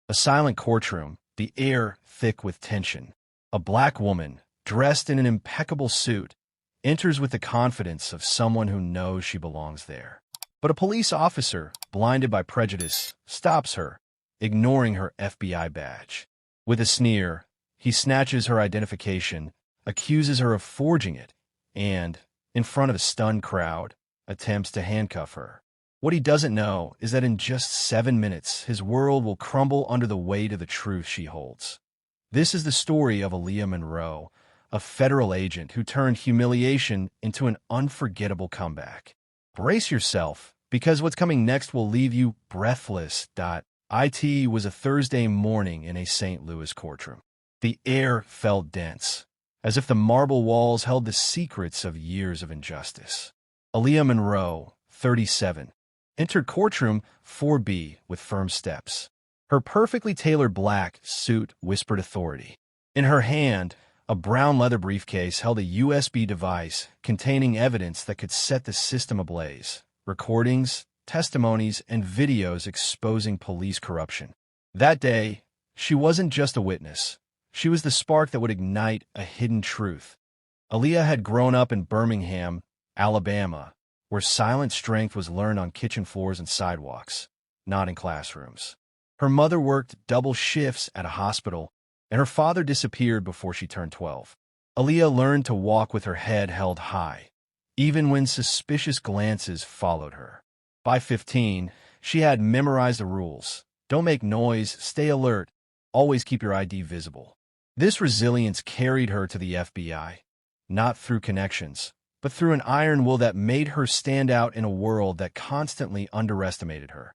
A silent courtroom, the air thick with tension. A black woman, dressed in an impeccable suit, enters with the confidence of someone who knows she belongs there. But a police officer, blinded by prejudice, stops her, ignoring her FBI badge. With a sneer, he snatches her identification, accuses her of forging it, and, in front of a stunned crowd, attempts to handcuff her. What he doesn't know is that in just 7 minutes, his world will crumble under the weight of the truth she holds. This is the story of Aaliyah Monroe, a federal agent who turned humiliation into an unforgettable comeback. Brace yourself, because what's coming next will leave you breathless. It was a Thursday morning in a St. Louis courtroom. The air felt dense, as if the marble walls held the secrets of years of injustice. Aaliyah Monroe, 37, entered courtroom 4B with firm steps. Her perfectly tailored black suit whispered authority. In her hand, a brown leather briefcase held a USB device containing evidence that could set the system ablaze: recordings, testimonies, and videos exposing police corruption. That day, she wasn't just a witness. She was the spark that would ignite a hidden truth. Aaliyah had grown up in Birmingham, Alabama, where silent strength was learned on kitchen floors and sidewalks, not in classrooms. Her mother worked double shifts at a hospital, and her father disappeared before she turned 12. Aaliyah learned to walk with her head held high, even when suspicious glances followed her. By 15, she had memorized the rules. Don't make noise, stay alert, always keep your ID visible. This resilience carried her to the FBI, not through connections, but through an iron will that made her stand out in a world that constantly underestimated her.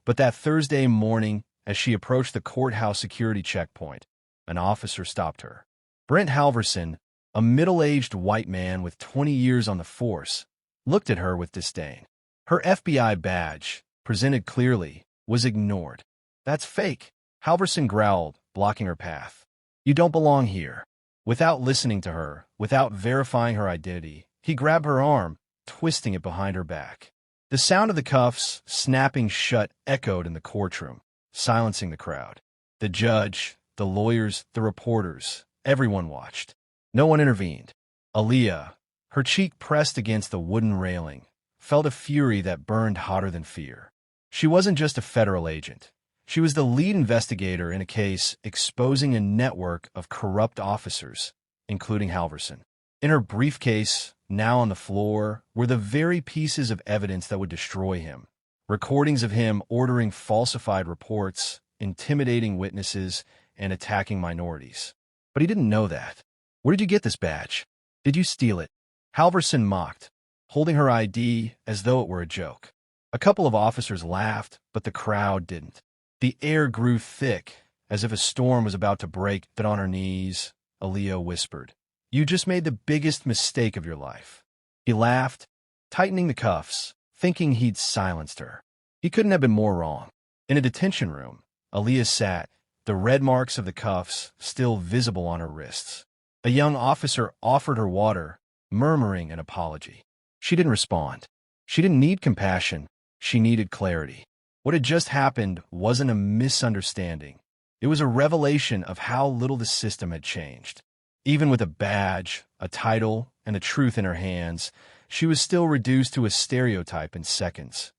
But that Thursday morning, as she approached the courthouse security checkpoint, an officer stopped her. Brent Halverson, a middle-aged white man with 20 years on the force, looked at her with disdain. Her FBI badge, presented clearly, was ignored. "That's fake," Halverson growled, blocking her path. "You don't belong here." Without listening to her, without verifying her identity, he grabbed her arm, twisting it behind her back. The sound of the cuffs snapping shut echoed in the courtroom, silencing the crowd. The judge, the lawyers, the reporters, everyone watched. No one intervened. Aaliyah, her cheek pressed against the wooden railing, felt a fury that burned hotter than fear. She wasn't just a federal agent. She was the lead investigator in a case exposing a network of corrupt officers, including Halverson. In her briefcase, now on the floor, were the very pieces of evidence that would destroy him. Recordings of him ordering falsified reports, intimidating witnesses, and attacking minorities. But he didn't know that. "Where did you get this badge? Did you steal it?" Halverson mocked, holding her ID as though it were a joke. A couple of officers laughed, but the crowd didn't. The air grew thick, as if a storm was about to break. But on her knees, Aaliyah whispered, "You just made the biggest mistake of your life." He laughed, tightening the cuffs, thinking he'd silenced her. He couldn't have been more wrong. In a detention room, Aaliyah sat, the red marks of the cuffs still visible on her wrists. A young officer offered her water, murmuring an apology. She didn't respond. She didn't need compassion. She needed clarity. What had just happened wasn't a misunderstanding. It was a revelation of how little the system had changed. Even with a badge, a title, and the truth in her hands, she was still reduced to a stereotype in seconds.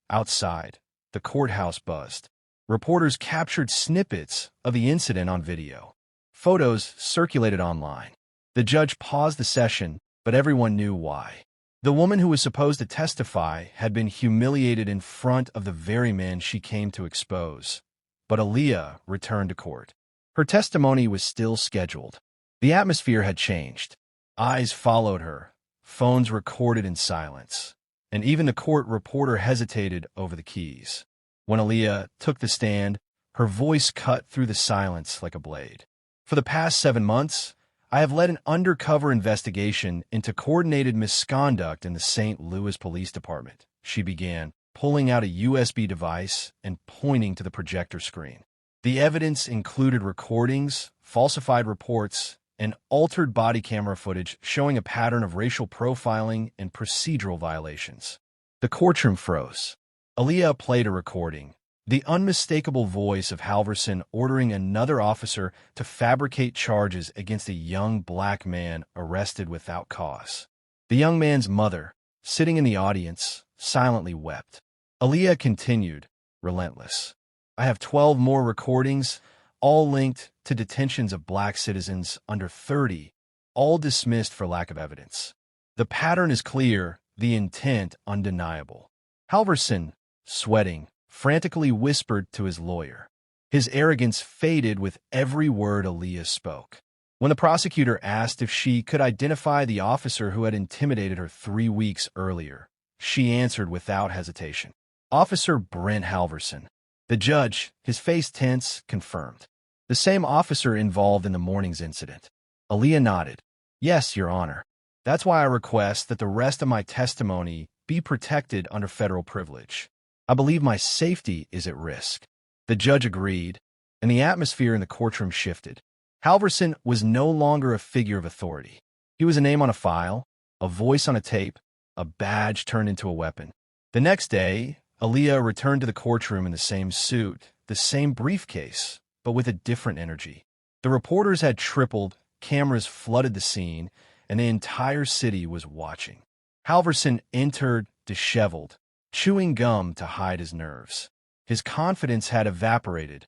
Outside, the courthouse buzzed. Reporters captured snippets of the incident on video. Photos circulated online. The judge paused the session, but everyone knew why. The woman who was supposed to testify had been humiliated in front of the very men she came to expose. But Aaliyah returned to court. Her testimony was still scheduled. The atmosphere had changed. Eyes followed her, phones recorded in silence, and even the court reporter hesitated over the keys. When Aaliyah took the stand, her voice cut through the silence like a blade. "For the past 7 months, I have led an undercover investigation into coordinated misconduct in the St. Louis Police Department," she began, pulling out a USB device and pointing to the projector screen. The evidence included recordings, falsified reports, and altered body camera footage showing a pattern of racial profiling and procedural violations. The courtroom froze. Aaliyah played a recording, The unmistakable voice of Halverson ordering another officer to fabricate charges against a young black man arrested without cause. The young man's mother, sitting in the audience, silently wept. Aaliyah continued, relentless. I have 12 more recordings, all linked to detentions of black citizens under 30, all dismissed for lack of evidence. The pattern is clear, the intent undeniable. Halverson, sweating, frantically whispered to his lawyer. His arrogance faded with every word Aaliyah spoke. When the prosecutor asked if she could identify the officer who had intimidated her 3 weeks earlier, she answered without hesitation. Officer Brent Halverson. The judge, his face tense, confirmed. The same officer involved in the morning's incident. Aaliyah nodded. Yes, Your Honor. That's why I request that the rest of my testimony be protected under federal privilege. I believe my safety is at risk. The judge agreed, and the atmosphere in the courtroom shifted. Halverson was no longer a figure of authority. He was a name on a file, a voice on a tape, a badge turned into a weapon. The next day, Aaliyah returned to the courtroom in the same suit, the same briefcase, but with a different energy. The reporters had tripled, cameras flooded the scene, and the entire city was watching. Halverson entered disheveled, chewing gum to hide his nerves. His confidence had evaporated.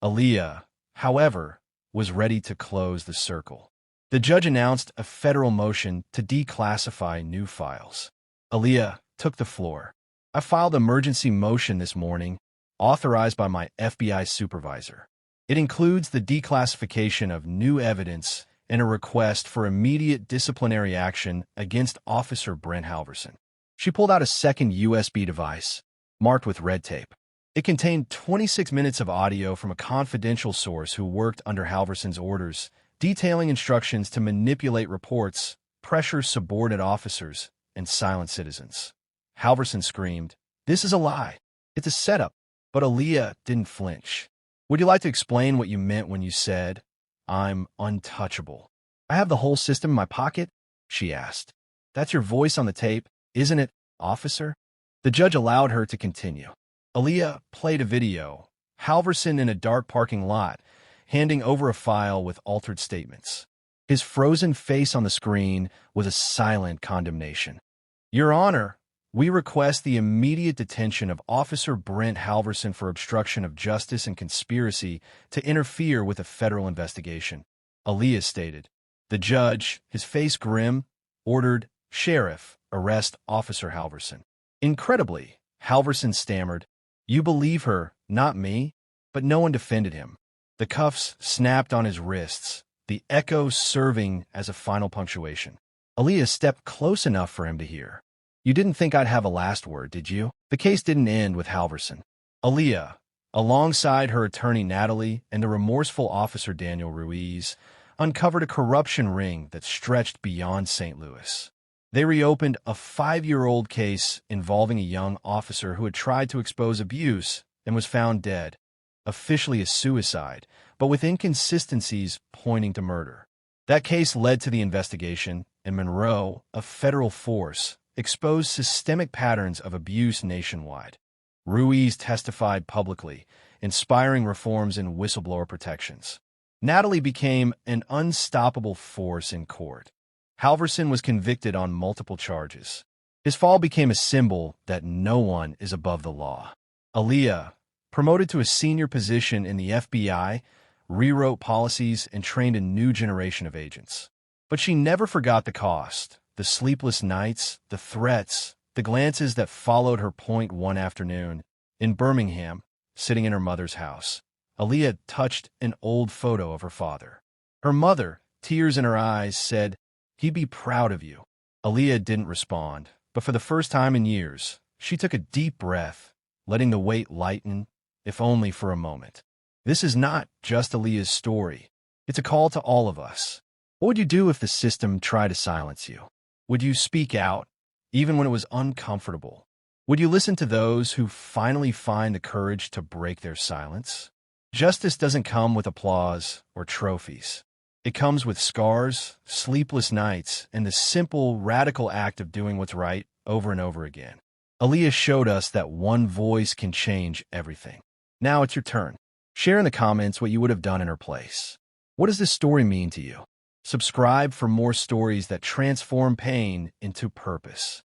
Aaliyah, however, was ready to close the circle. The judge announced a federal motion to declassify new files. Aaliyah took the floor. I filed an emergency motion this morning, authorized by my FBI supervisor. It includes the declassification of new evidence and a request for immediate disciplinary action against Officer Brent Halverson. She pulled out a second USB device, marked with red tape. It contained 26 minutes of audio from a confidential source who worked under Halverson's orders, detailing instructions to manipulate reports, pressure subordinate officers, and silence citizens. Halverson screamed, "This is a lie. It's a setup." But Aaliyah didn't flinch. Would you like to explain what you meant when you said, "I'm untouchable"? I have the whole system in my pocket, she asked. That's your voice on the tape, isn't it, officer? The judge allowed her to continue. Aaliyah played a video, Halverson in a dark parking lot, handing over a file with altered statements. His frozen face on the screen was a silent condemnation. Your Honor, we request the immediate detention of Officer Brent Halverson for obstruction of justice and conspiracy to interfere with a federal investigation, Aaliyah stated. The judge, his face grim, ordered, "Sheriff, arrest Officer Halverson." Incredibly, Halverson stammered, "You believe her, not me?" But no one defended him. The cuffs snapped on his wrists, the echo serving as a final punctuation. Aaliyah stepped close enough for him to hear. You didn't think I'd have a last word, did you? The case didn't end with Halverson. Aaliyah, alongside her attorney Natalie and the remorseful officer Daniel Ruiz, uncovered a corruption ring that stretched beyond St. Louis. They reopened a 5-year-old case involving a young officer who had tried to expose abuse and was found dead, officially a suicide, but with inconsistencies pointing to murder. That case led to the investigation, and Monroe, a federal force, exposed systemic patterns of abuse nationwide. Ruiz testified publicly, inspiring reforms in whistleblower protections. Natalie became an unstoppable force in court. Halverson was convicted on multiple charges. His fall became a symbol that no one is above the law. Aaliyah, promoted to a senior position in the FBI, rewrote policies and trained a new generation of agents. But she never forgot the cost, the sleepless nights, the threats, the glances that followed her point one afternoon. In Birmingham, sitting in her mother's house, Aaliyah touched an old photo of her father. Her mother, tears in her eyes, said, "He'd be proud of you." Aaliyah didn't respond, but for the first time in years, she took a deep breath, letting the weight lighten, if only for a moment. This is not just Aaliyah's story. It's a call to all of us. What would you do if the system tried to silence you? Would you speak out, even when it was uncomfortable? Would you listen to those who finally find the courage to break their silence? Justice doesn't come with applause or trophies. It comes with scars, sleepless nights, and the simple, radical act of doing what's right over and over again. Aaliyah showed us that one voice can change everything. Now it's your turn. Share in the comments what you would have done in her place. What does this story mean to you? Subscribe for more stories that transform pain into purpose.